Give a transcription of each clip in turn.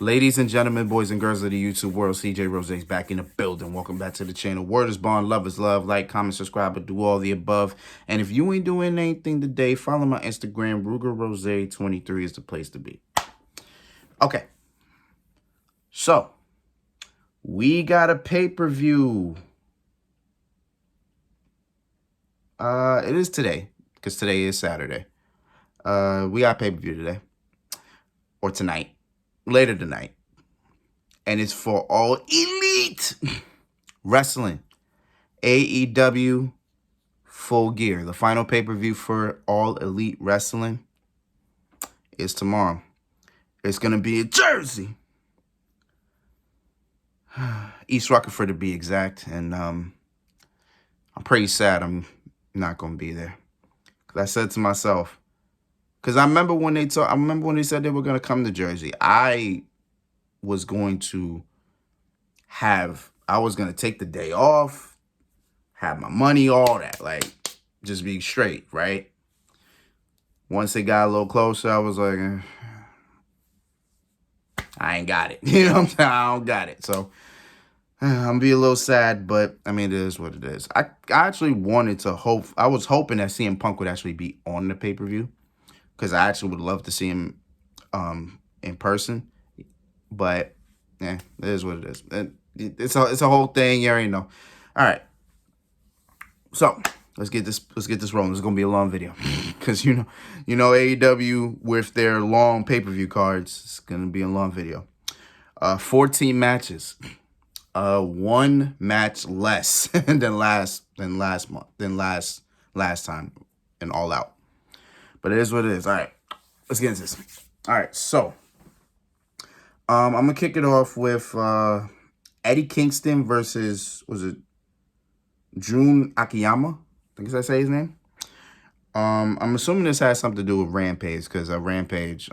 Ladies and gentlemen, boys and girls of the YouTube world, CJ Rose's back in the building. Welcome back to the channel. Word is bond, love is love. Like, comment, subscribe, but do all the above. And if you ain't doing anything today, follow my Instagram. RugerRose23 is the place to be. Okay. So, we got a pay-per-view. It is today, because today is Saturday. We got pay-per-view today. Or tonight. Later tonight. And it's for all elite wrestling. AEW Full Gear. The final pay-per-view for all elite wrestling is tomorrow. It's going to be in Jersey. East Rutherford to be exact. And I'm pretty sad I'm not going to be there. Because I said to myself, because I remember when they said they were going to come to Jersey, I was going to take the day off, have my money, all that, like, just be straight, right? Once it got a little closer, I was like, I ain't got it. You know what I'm saying? I don't got it. So, I'm gonna be a little sad, but, I mean, it is what it is. I actually wanted to I was hoping that CM Punk would actually be on the pay-per-view, because I actually would love to see him in person. But, yeah, it is what it is. It's a whole thing. You already know. All right. So let's get this rolling. It's gonna be a long video because you know AEW with their long pay-per-view cards. It's gonna be a long video. 14 matches. One match less than last time and All Out. But it is what it is. All right. Let's get into this. All right. So I'm gonna kick it off with Eddie Kingston versus, was it Jun Akiyama? I think I say his name. I'm assuming this has something to do with Rampage, because Rampage,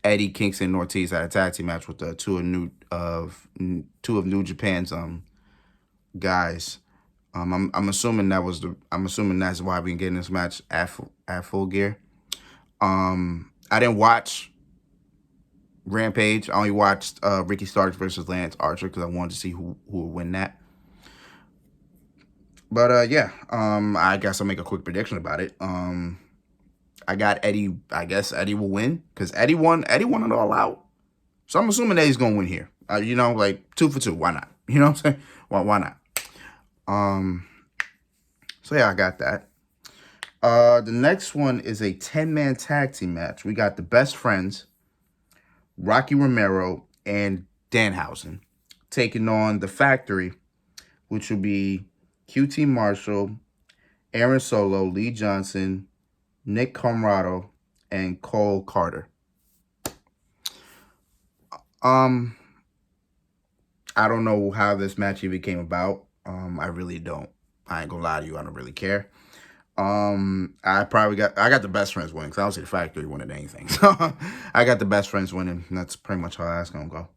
Eddie Kingston and Ortiz had a tag team match with two of New Japan's guys. I'm assuming that's why we can get in this match at Full Gear. I didn't watch Rampage. I only watched Ricky Starks versus Lance Archer because I wanted to see who would win that. But yeah, I guess I'll make a quick prediction about it. I got Eddie. I guess Eddie will win because Eddie won it All Out. So I'm assuming Eddie's gonna win here. You know, like 2 for 2. Why not? You know what I'm saying? Why not? So yeah, I got that. The next one is a 10-man tag team match. We got the Best Friends, Rocky Romero, and Danhausen taking on the Factory, which will be QT Marshall, Aaron Solo, Lee Johnson, Nick Comrado, and Cole Carter. I don't know how this match even came about. I really don't. I ain't gonna lie to you. I don't really care. I got the Best Friends winning, because I don't see the Factory winning anything. So I got the Best Friends winning. And that's pretty much how that's gonna go.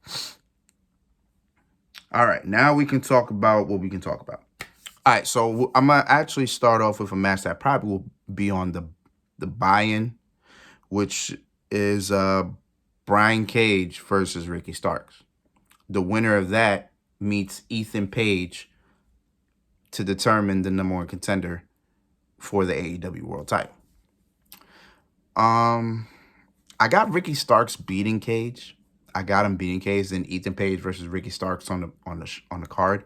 All right, now we can talk about what we can talk about. All right, so I'm going to actually start off with a match that probably will be on the buy-in, which is Brian Cage versus Ricky Starks. The winner of that meets Ethan Page to determine the #1 contender for the AEW World title. I got Ricky Starks beating Cage. I got him beating Cage, then Ethan Page versus Ricky Starks on the card.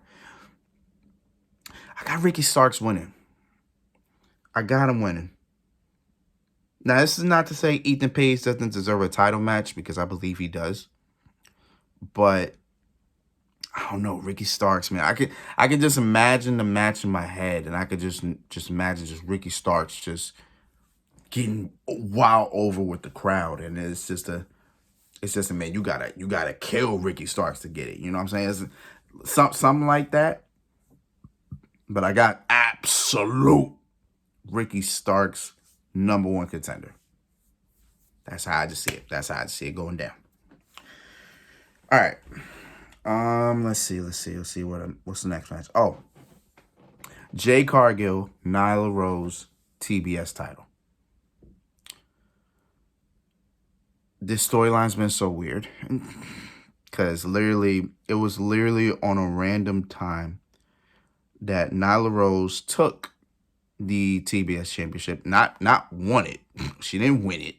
I got Ricky Starks winning. I got him winning. Now, this is not to say Ethan Page doesn't deserve a title match, because I believe he does. But I don't know, Ricky Starks, man. I could just imagine the match in my head, and I could just imagine just Ricky Starks just getting wild over with the crowd, and it's just a man, you gotta kill Ricky Starks to get it. You know what I'm saying? It's something like that. But I got absolute Ricky Starks #1 contender. That's how I just see it. That's how I see it going down. All right. Let's see. What's the next match? Oh, Jay Cargill, Nyla Rose, TBS title. this storyline's been so weird because it was literally on a random time that Nyla Rose took the TBS championship, not won it. She didn't win it.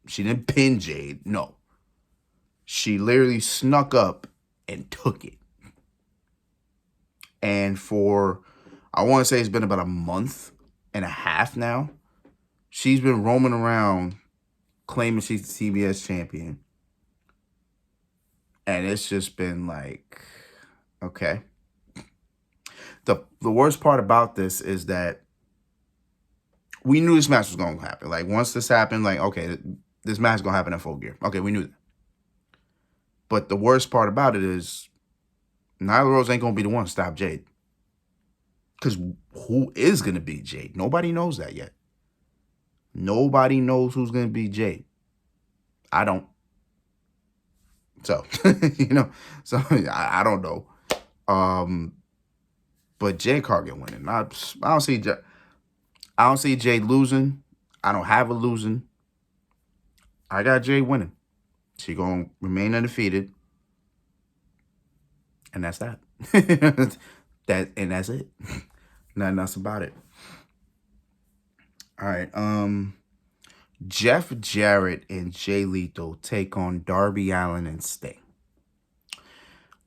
She didn't pin Jade. No. She literally snuck up and took it. And for, I want to say it's been about a month and a half now, she's been roaming around claiming she's the TBS champion. And it's just been like, okay. The worst part about this is that we knew this match was going to happen. Like, once this happened, like, okay, this match is going to happen at Full Gear. Okay, we knew that. But the worst part about it is Nyla Rose ain't going to be the one to stop Jade. Because who is going to beat Jade? Nobody knows that yet. Nobody knows who's going to beat Jade. I don't. So, I don't know. But Jade Cargill winning. I don't see Jade losing. I don't have her losing. I got Jade winning. She gonna remain undefeated. And that's that. That's it. Nothing else about it. All right. Jeff Jarrett and Jay Lethal take on Darby Allin and Sting.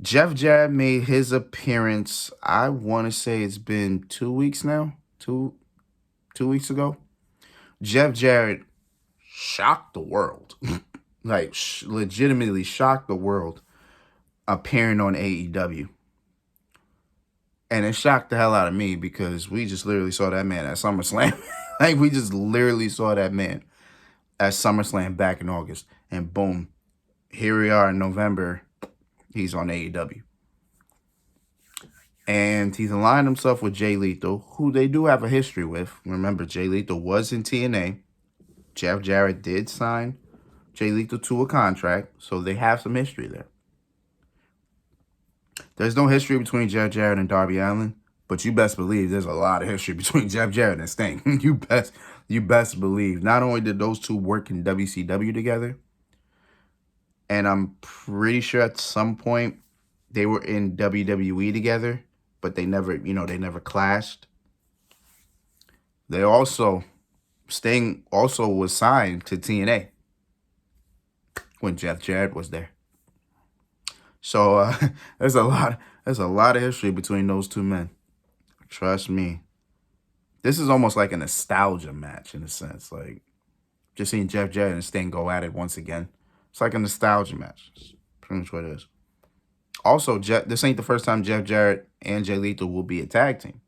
Jeff Jarrett made his appearance, I want to say it's been 2 weeks now. Two weeks ago. Jeff Jarrett shocked the world. Like, legitimately shocked the world appearing on AEW. And it shocked the hell out of me because we just literally saw that man at SummerSlam. Like, we just literally saw that man at SummerSlam back in August. And boom, here we are in November. He's on AEW. And he's aligned himself with Jay Lethal, who they do have a history with. Remember, Jay Lethal was in TNA. Jeff Jarrett did sign Jay Lethal to a contract, so they have some history there. There's no history between Jeff Jarrett and Darby Allin, but you best believe there's a lot of history between Jeff Jarrett and Sting. You best believe. Not only did those two work in WCW together, and I'm pretty sure at some point they were in WWE together, but they never clashed. Sting also was signed to TNA when Jeff Jarrett was there. So there's a lot of history between those two men. Trust me. This is almost like a nostalgia match in a sense. Like, just seeing Jeff Jarrett and Sting go at it once again. It's like a nostalgia match. It's pretty much what it is. Also, this ain't the first time Jeff Jarrett and Jay Lethal will be a tag team.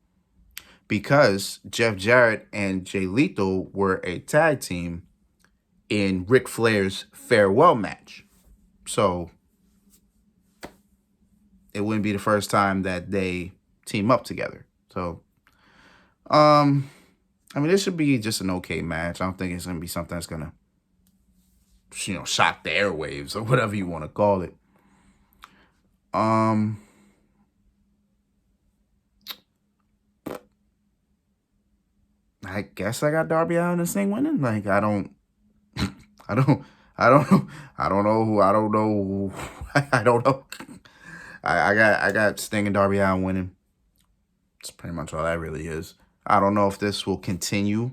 Because Jeff Jarrett and Jay Lethal were a tag team in Ric Flair's farewell match. So it wouldn't be the first time that they team up together. So, this should be just an okay match. I don't think it's going to be something that's going to, shock the airwaves or whatever you want to call it. I guess I got Darby Allin and Sting winning. Like, I don't know. I got Sting and Darby Allin winning. That's pretty much all that really is. I don't know if this will continue.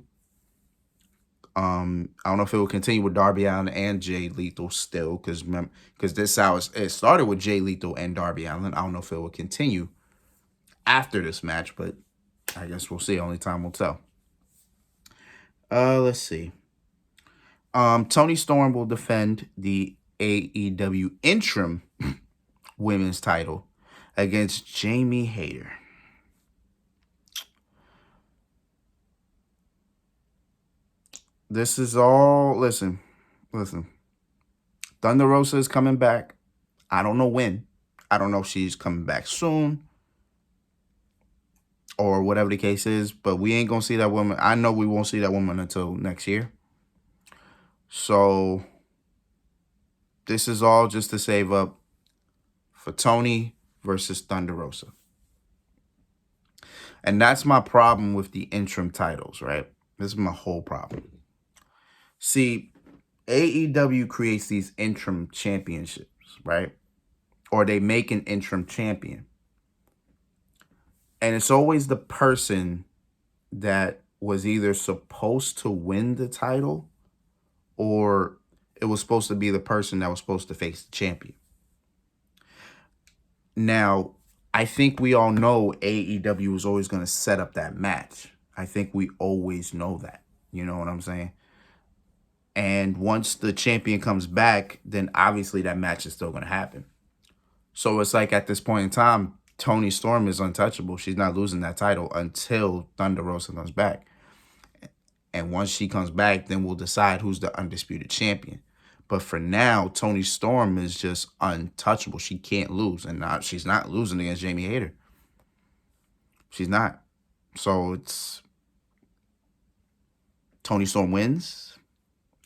I don't know if it will continue with Darby Allin and Jay Lethal still, because this how it started with Jay Lethal and Darby Allin. I don't know if it will continue after this match, but I guess we'll see. Only time will tell. Let's see. Toni Storm will defend the AEW interim women's title against Jamie Hayter. This is all, listen. Thunder Rosa is coming back. I don't know when. I don't know if she's coming back soon or whatever the case is, but we ain't going to see that woman. I know we won't see that woman until next year. So this is all just to save up for Toni versus Thunder Rosa. And that's my problem with the interim titles, right? This is my whole problem. See, AEW creates these interim championships, right? Or they make an interim champion. And it's always the person that was either supposed to win the title or it was supposed to be the person that was supposed to face the champion. Now, I think we all know AEW is always going to set up that match. I think we always know that. You know what I'm saying? And once the champion comes back, then obviously that match is still going to happen. So it's like at this point in time, Toni Storm is untouchable. She's not losing that title until Thunder Rosa comes back. And once she comes back, then we'll decide who's the undisputed champion. But for now, Toni Storm is just untouchable. She can't lose. And she's not losing against Jamie Hayter. She's not. So it's Toni Storm wins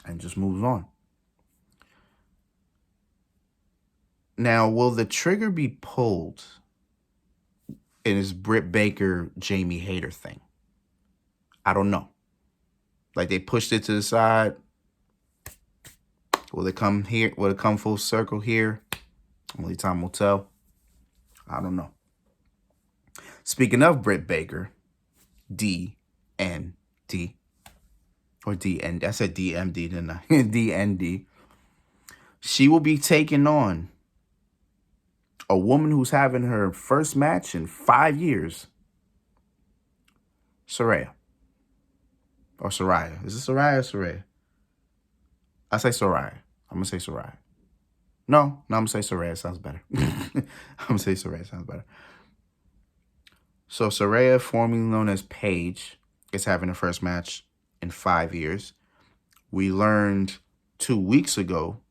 and just moves on. Now, will the trigger be pulled in this Britt Baker, Jamie Hayter thing? I don't know. Like they pushed it to the side. Will it come here? Will it come full circle here? Only time will tell. I don't know. Speaking of Britt Baker, DND. Or DND. I said DMD, didn't I? DND. She will be taking on a woman who's having her first match in 5 years. Saraya. Or Saraya. Is it Saraya or Saraya? I say Saraya. I'm going to say Saraya. No, I'm going to say Saraya. Sounds better. I'm going to say Saraya. Sounds better. So Saraya, formerly known as Paige, is having her first match in 5 years. We learned 2 weeks ago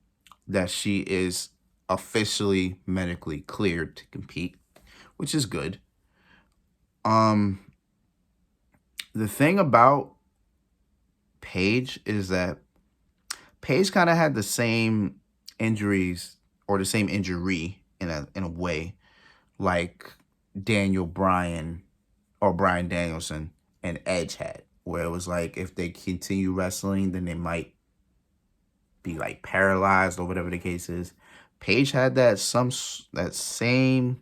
that she is officially medically cleared to compete, which is good. The thing about Paige is that Paige kind of had the same injuries or the same injury in a way like Daniel Bryan or Bryan Danielson and Edge had, where it was like if they continue wrestling, then they might be like paralyzed or whatever the case is. Paige had that same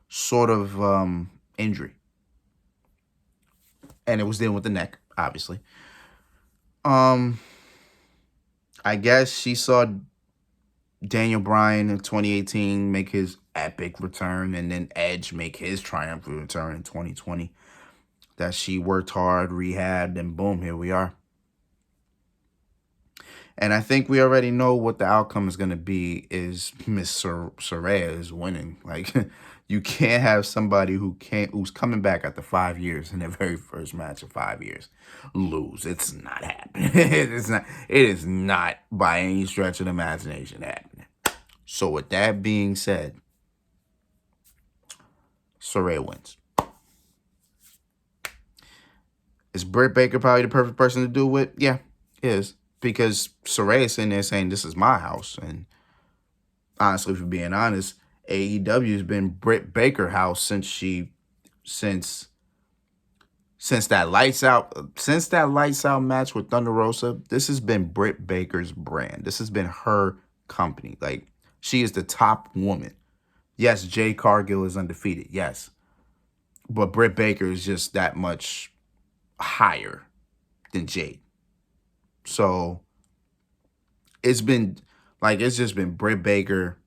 sort of injury, and it was dealing with the neck, obviously. I guess she saw Daniel Bryan in 2018 make his epic return, and then Edge make his triumphant return in 2020. That she worked hard, rehabbed, and boom, here we are. And I think we already know what the outcome is going to be is Miss Saraya is winning. Like, you can't have somebody who's coming back after 5 years in their very first match of 5 years lose. It's not happening. It is not by any stretch of the imagination happening. So with that being said, Saraya wins. Is Britt Baker probably the perfect person to do it? Yeah, is. Because Saraya is sitting there saying, this is my house. And honestly, for being honest, AEW has been Britt Baker house since that lights out match with Thunder Rosa. This has been Britt Baker's brand. This has been her company. Like, she is the top woman. Yes, Jade Cargill is undefeated. Yes. But Britt Baker is just that much higher than Jade. So it's just been Britt Baker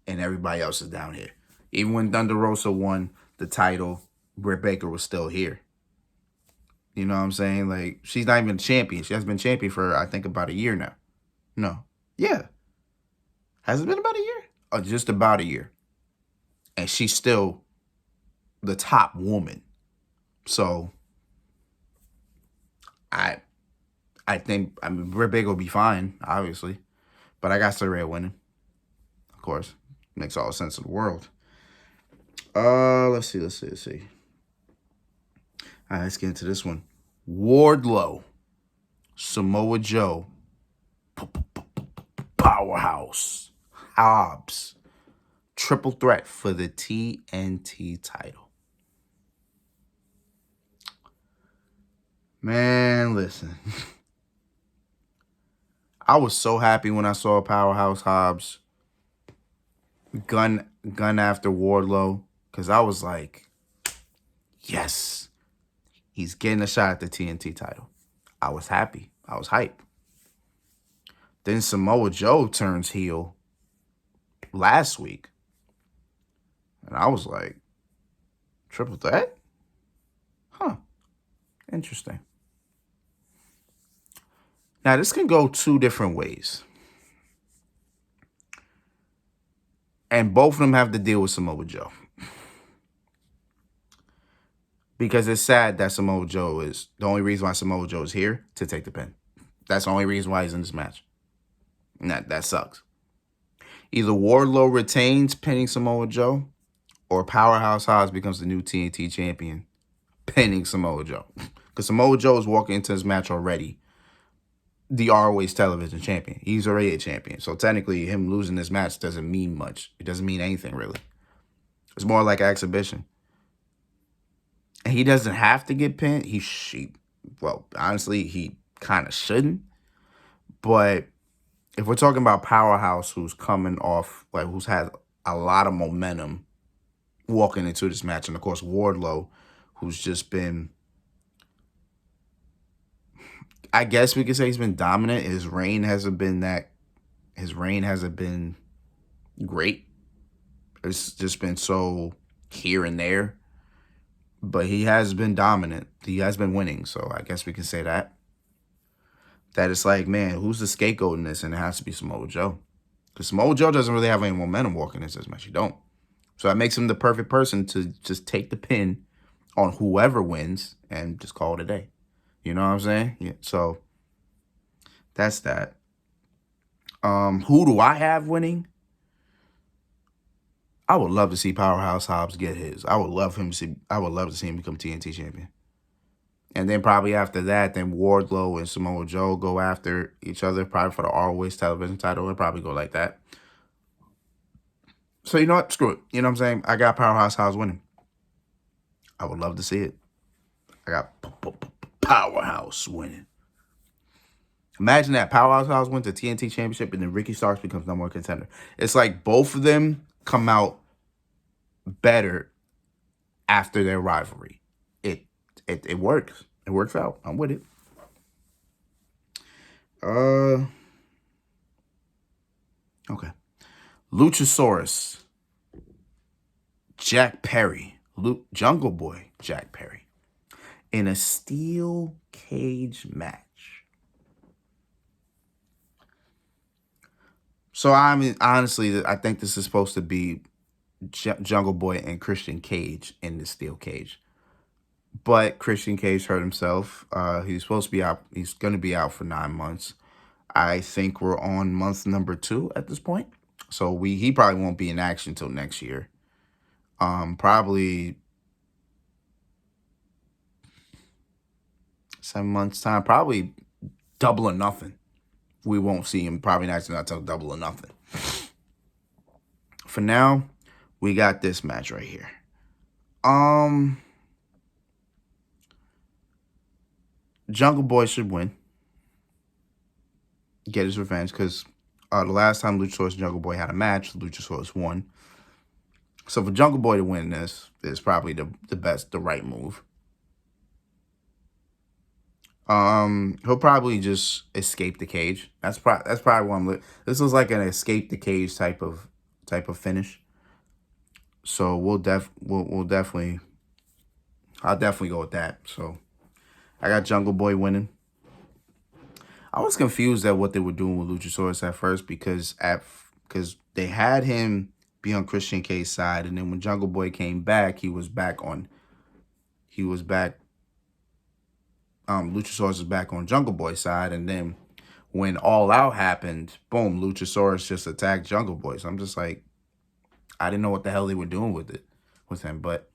and everybody else is down here. Even when Thunder Rosa won the title, Britt Baker was still here. You know what I'm saying? Like, she's not even a champion. She has been champion for, I think, about a year now. No. Yeah. Has it been about a year? Oh, just about a year. And she's still the top woman. So I think Britt Baker will be fine, obviously. But I got Saraya winning. Of course. Makes all the sense in the world. Let's see. All right, let's get into this one. Wardlow, Samoa Joe, Powerhouse, Hobbs, triple threat for the TNT title. Man, listen. I was so happy when I saw Powerhouse Hobbs gun after Wardlow, because I was like, yes, he's getting a shot at the TNT title. I was happy. I was hyped. Then Samoa Joe turns heel last week. And I was like, triple threat? Huh. Interesting. Now, this can go two different ways. And both of them have to deal with Samoa Joe. Because it's sad that Samoa Joe is the only reason why Samoa Joe is here to take the pin. That's the only reason why he's in this match. And that sucks. Either Wardlow retains pinning Samoa Joe, or Powerhouse Hobbs becomes the new TNT champion pinning Samoa Joe. Because Samoa Joe is walking into this match already the ROH television champion. He's already a champion. So technically, him losing this match doesn't mean much. It doesn't mean anything, really. It's more like an exhibition. And he doesn't have to get pinned. Well, honestly, he kind of shouldn't. But if we're talking about Powerhouse, who's coming off, like, who's had a lot of momentum walking into this match, and of course Wardlow, who's just been, I guess we could say he's been dominant. His reign hasn't been great. It's just been so here and there. But he has been dominant. He has been winning. So I guess we can say that. That it's like, man, who's the scapegoat in this? And it has to be Samoa Joe. Because Samoa Joe doesn't really have any momentum walking into this match. He don't. So that makes him the perfect person to just take the pin on whoever wins and just call it a day. You know what I'm saying? Yeah. So that's that. Who do I have winning? I would love to see Powerhouse Hobbs get his. I would love to see him become TNT champion. And then probably after that, then Wardlow and Samoa Joe go after each other, probably for the ROH television title. It'll probably go like that. So you know what? Screw it. You know what I'm saying? I got Powerhouse Hobbs winning. I would love to see it. I got Powerhouse winning. Imagine that. Powerhouse Hobbs wins the TNT championship and then Ricky Starks becomes number one contender. It's like both of them come out better after their rivalry. It works. It works out. I'm with it. Okay. Luchasaurus, Jack Perry, Jungle Boy, Jack Perry, in a steel cage match. So I mean, honestly, I think this is supposed to be Jungle Boy and Christian Cage in the steel cage. But Christian Cage hurt himself. He's supposed to be out. He's going to be out for 9 months. I think we're on month number 2 at this point. So he probably won't be in action until next year. Probably 7 months time. Probably double or nothing. We won't see him probably in action until double or nothing. For now, we got this match right here. Jungle Boy should win. Get his revenge, because the last time Luchasaurus and Jungle Boy had a match, Luchasaurus won. So for Jungle Boy to win this is probably the right move. He'll probably just escape the cage. That's probably what I'm. This was like an escape the cage type of finish. So we'll definitely. I'll definitely go with that. So I got Jungle Boy winning. I was confused at what they were doing with Luchasaurus at first because they had him be on Christian Cage's side, and then when Jungle Boy came back, Luchasaurus was back on Jungle Boy's side, and then when All Out happened, boom, Luchasaurus just attacked Jungle Boy. So I'm just like, I didn't know what the hell they were doing with him, but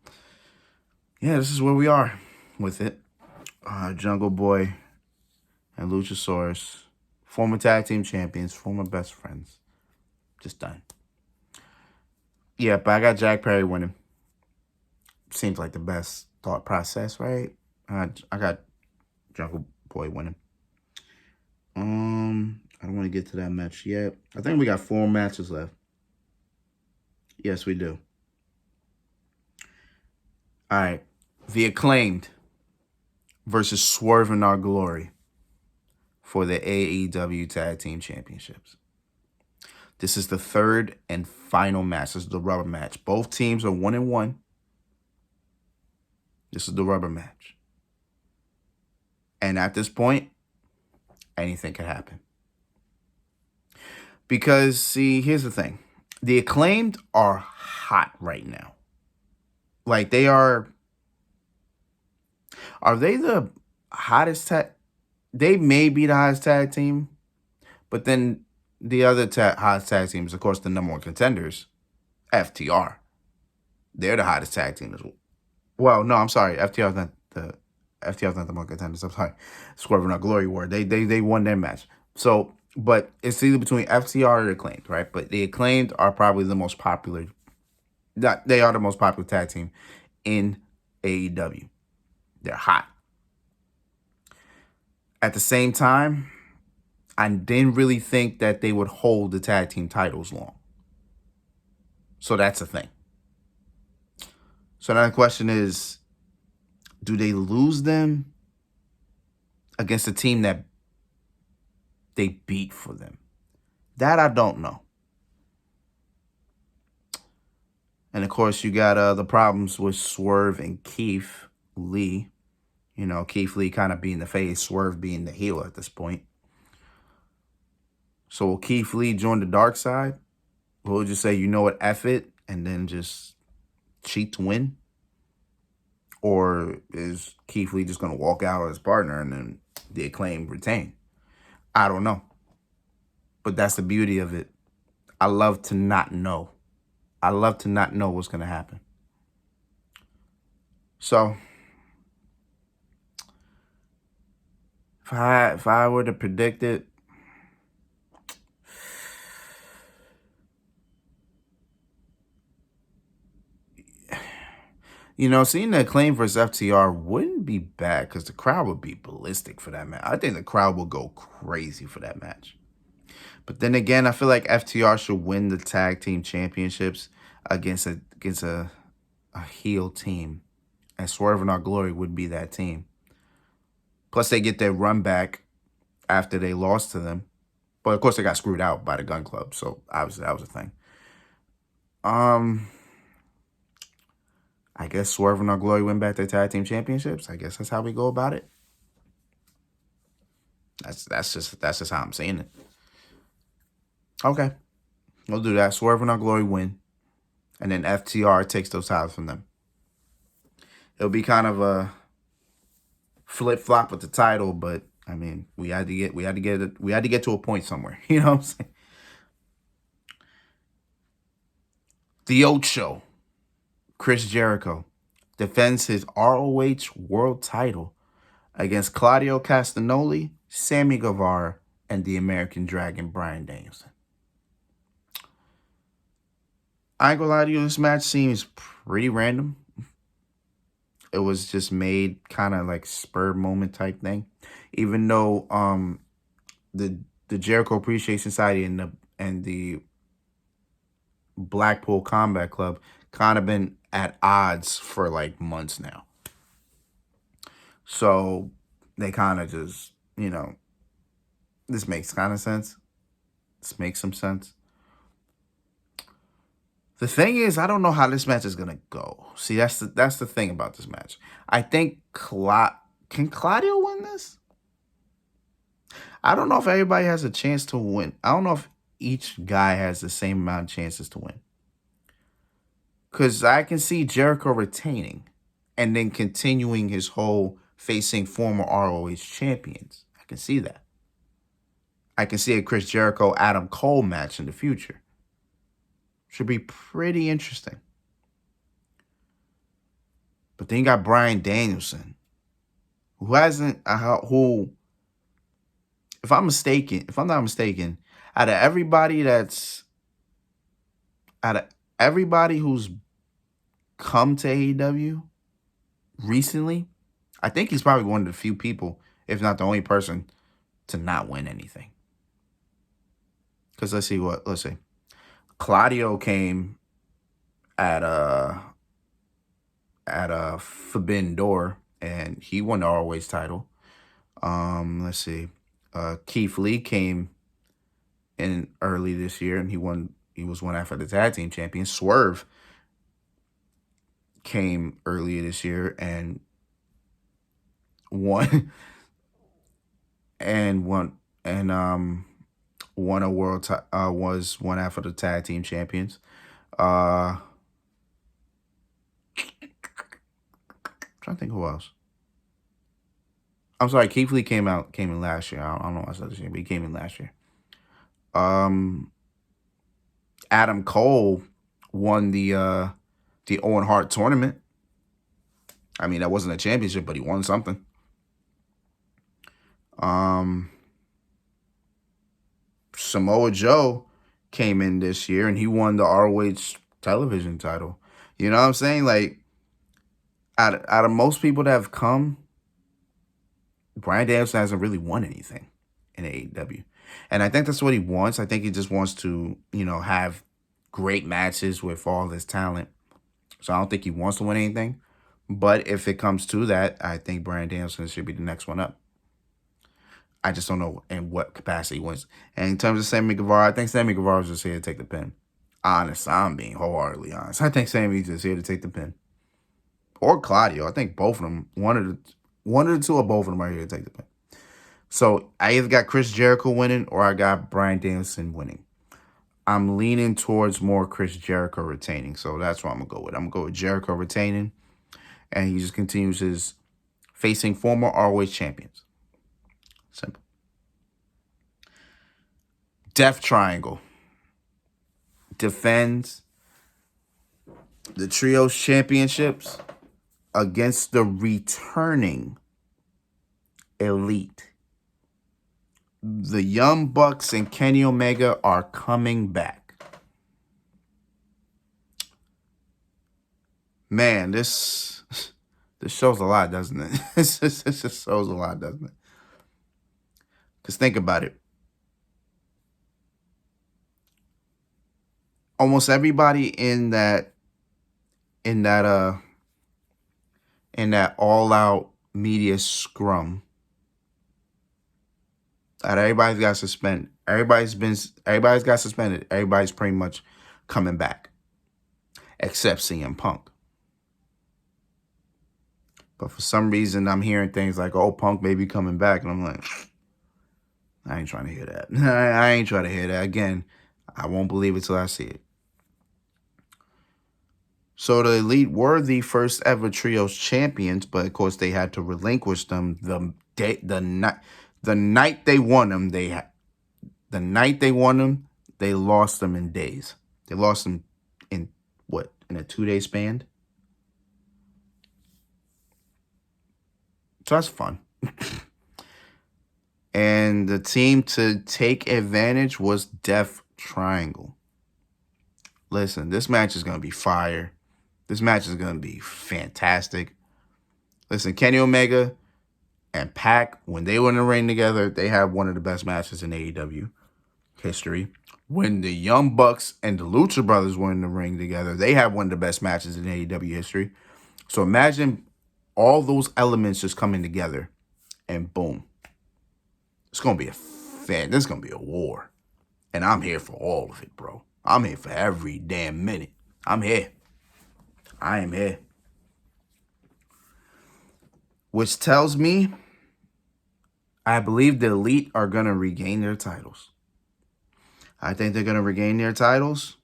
yeah, this is where we are with it. Jungle Boy and Luchasaurus, former tag team champions, former best friends. Just done. Yeah, but I got Jack Perry winning. Seems like the best thought process, right? I got Jungle Boy winning. I don't want to get to that match yet. I think we got 4 matches left. Yes, we do. All right. The Acclaimed versus Swerve in Our Glory for the AEW Tag Team Championships. This is the third and final match. This is the rubber match. Both teams are 1-1. This is the rubber match. And at this point, anything can happen. Because, see, here's the thing. The Acclaimed are hot right now. Like, they are they the hottest tag? They may be the hottest tag team, but then the other hottest tag teams, of course, the number 1 contenders, FTR. They're the hottest tag team as well. Well, no, I'm sorry. FTR's not the number 1 contenders. I'm sorry. Swerve in Our Glory war. They won their match. So, but it's either between FTR or the Acclaimed, right? But the Acclaimed are probably the most popular. They are the most popular tag team in AEW. They're hot. At the same time, I didn't really think that they would hold the tag team titles long. So that's the thing. So now the question is, do they lose them against a team that they beat for them? That I don't know. And of course, you got the problems with Swerve and Keith Lee. You know, Keith Lee kind of being the face, Swerve being the heel at this point. So will Keith Lee join the dark side? Or will just say, you know what, F it, and then just cheat to win? Or is Keith Lee just going to walk out with his partner and then the Acclaim retain? I don't know. But that's the beauty of it. I love to not know. I love to not know what's going to happen. So, if I were to predict it, you know, seeing the Acclaim versus FTR wouldn't be bad because the crowd would be ballistic for that match. I think the crowd will go crazy for that match. But then again, I feel like FTR should win the tag team championships against a heel team. And Swerve in Our Glory would be that team. Plus, they get their run back after they lost to them. But of course, they got screwed out by the Gun Club. So obviously, that was a thing. I guess Swerve in Our Glory win back their tag team championships. I guess that's how we go about it. That's just how I'm saying it. Okay, we'll do that. Swerve in Our Glory win, and then FTR takes those titles from them. It'll be kind of a flip flop with the title, but I mean, we had to get to a point somewhere. You know what I'm saying? The Ocho, Chris Jericho, defends his ROH World Title against Claudio Castagnoli, Sammy Guevara, and the American Dragon Bryan Danielson. I ain't gonna lie to you, this match seems pretty random. It was just made kind of like spur moment type thing. Even though the Jericho Appreciation Society and the Blackpool Combat Club kind of been at odds for like months now. So they kind of just, you know, this makes kind of sense. This makes some sense. The thing is, I don't know how this match is gonna go. See, that's the thing about this match. I think can Claudio win this? I don't know if everybody has a chance to win. I don't know if each guy has the same amount of chances to win. Because I can see Jericho retaining and then continuing his whole facing former ROH champions. I can see that. I can see a Chris Jericho Adam Cole match in the future. Should be pretty interesting. But then you got Bryan Danielson, who if I'm not mistaken, out of everybody who's come to AEW recently, I think he's probably one of the few people, if not the only person, to not win anything. Because let's see. Claudio came at a Forbidden Door, and he won the ROH title. Let's see. Keith Lee came in early this year, and he won. He was one after the tag team champion. Swerve came earlier this year and won and won a was one after the tag team champions. Trying to think who else. I'm sorry, Keith Lee came in last year. I don't know why I said this year, but he came in last year. Adam Cole won the Owen Hart tournament. I mean, that wasn't a championship, but he won something. Samoa Joe came in this year and he won the ROH television title. You know what I'm saying? Like, out of most people that have come, Bryan Danielson hasn't really won anything in AEW. And I think that's what he wants. I think he just wants to, have great matches with all this talent. So I don't think he wants to win anything. But if it comes to that, I think Bryan Danielson should be the next one up. I just don't know in what capacity he wins. And in terms of Sammy Guevara, I think Sammy Guevara is just here to take the pin. Honest, I'm being wholeheartedly honest. I think Sammy's just here to take the pin. Or Claudio. I think both of them, one of the two or both of them are here to take the pin. So I either got Chris Jericho winning or I got Bryan Danielson winning. I'm leaning towards more Chris Jericho retaining. So that's what I'm going to go with. I'm going to go with Jericho retaining. And he just continues his facing former ROH champions. Simple. Death Triangle defends the Trios Championships against the returning Elite. The Young Bucks and Kenny Omega are coming back. Man, this shows a lot, doesn't it? This just shows a lot, doesn't it? Because think about it. Almost everybody in that all-out media scrum that everybody's got suspended. Everybody's got suspended. Everybody's pretty much coming back, except CM Punk. But for some reason, I'm hearing things like, "Oh, Punk may be coming back," and I'm like, I ain't trying to hear that. I ain't trying to hear that. Again, I won't believe it till I see it. So the Elite were the first ever Trios champions, but of course they had to relinquish them the night they won them. They lost them in days. They lost them in a 2-day span. So that's fun. And the team to take advantage was Death Triangle. Listen, this match is going to be fire. This match is going to be fantastic. Listen, Kenny Omega and Pac, when they were in the ring together, they had one of the best matches in AEW history. When the Young Bucks and the Lucha Brothers were in the ring together, they had one of the best matches in AEW history. So imagine all those elements just coming together, and boom. It's going to be this is going to be a war. And I'm here for all of it, bro. I'm here for every damn minute. I'm here. I am here. Which tells me I believe the Elite are going to regain their titles. I think they're going to regain their titles.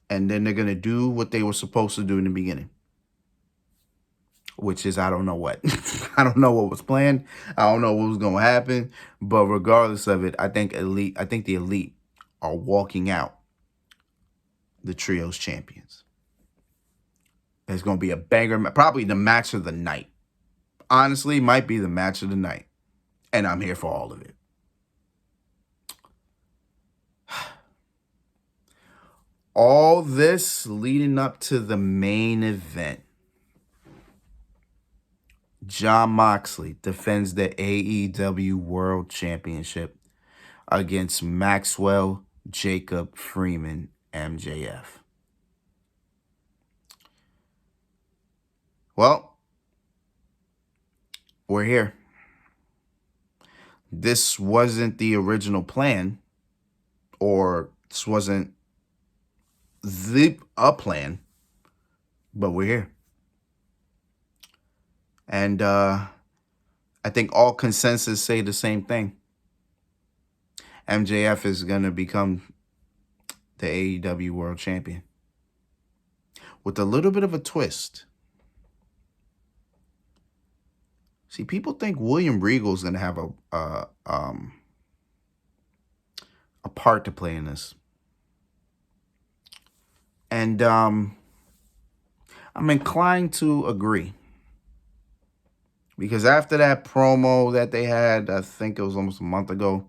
And then they're going to do what they were supposed to do in the beginning. Which is, I don't know what. I don't know what was planned. I don't know what was going to happen. But regardless of it, I think the Elite are walking out the Trios champions. It's going to be a banger. Probably the match of the night. Honestly, might be the match of the night. And I'm here for all of it. All this leading up to the main event. Jon Moxley defends the AEW World Championship against Maxwell Jacob Freeman, MJF. Well, we're here. This wasn't the original plan, or this wasn't a plan, but we're here. And I think all consensus say the same thing. MJF is going to become the AEW World Champion. With a little bit of a twist. See, people think William Regal is going to have a part to play in this. And I'm inclined to agree. Because after that promo that they had, I think it was almost a month ago,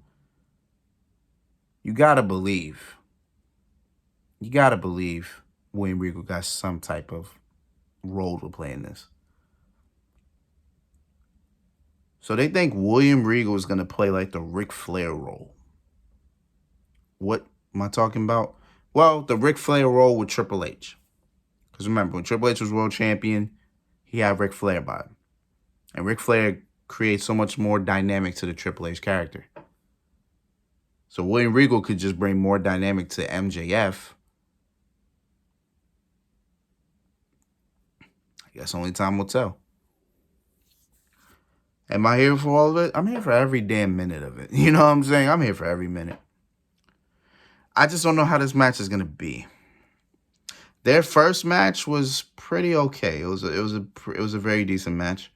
you got to believe William Regal got some type of role to play in this. So they think William Regal is going to play like the Ric Flair role. What am I talking about? Well, the Ric Flair role with Triple H. Because remember, when Triple H was world champion, he had Ric Flair by him. And Ric Flair creates so much more dynamic to the Triple H character. So William Regal could just bring more dynamic to MJF. I guess only time will tell. Am I here for all of it? I'm here for every damn minute of it. You know what I'm saying? I'm here for every minute. I just don't know how this match is going to be. Their first match was pretty okay. It was a very decent match.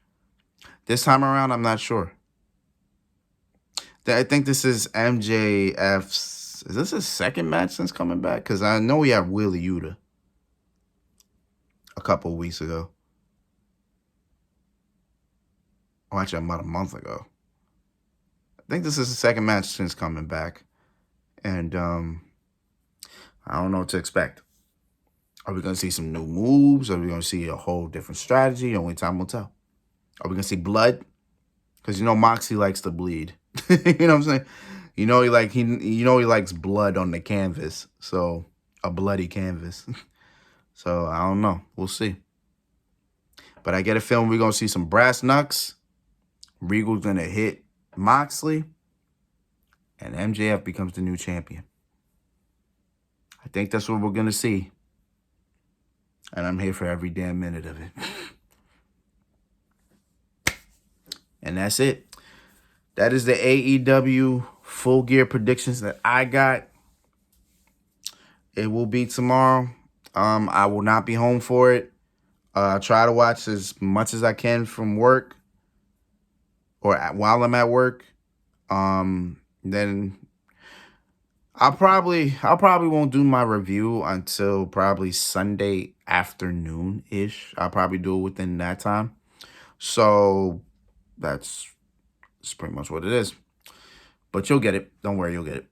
This time around, I'm not sure. I think this is MJF's. Is this his second match since coming back? Because I know we had Wheeler Yuta a couple of weeks ago. Oh, actually, about a month ago. I think this is the second match since coming back. And I don't know what to expect. Are we going to see some new moves? Are we going to see a whole different strategy? Only time will tell. Are we going to see blood? Because you know Moxie likes to bleed. You know what I'm saying? You know he likes blood on the canvas. So a bloody canvas. So I don't know. We'll see. But I get a feeling we're going to see some brass knucks. Regal's going to hit Moxley. And MJF becomes the new champion. I think that's what we're going to see. And I'm here for every damn minute of it. And that's it. That is the AEW Full Gear predictions that I got. It will be tomorrow. I will not be home for it. I'll try to watch as much as I can from work. Or while I'm at work. Then I'll probably won't do my review until probably Sunday afternoon-ish. I'll probably do it within that time. So that's pretty much what it is. But you'll get it. Don't worry, you'll get it.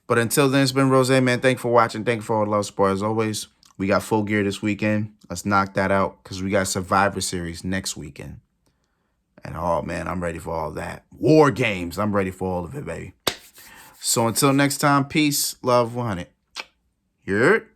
But until then, it's been Rose, man. Thank you for watching. Thank you for all the love, support as always. We got Full Gear this weekend. Let's knock that out because we got Survivor Series next weekend. And oh, man, I'm ready for all that. War Games. I'm ready for all of it, baby. So until next time, peace, love, 100. Here.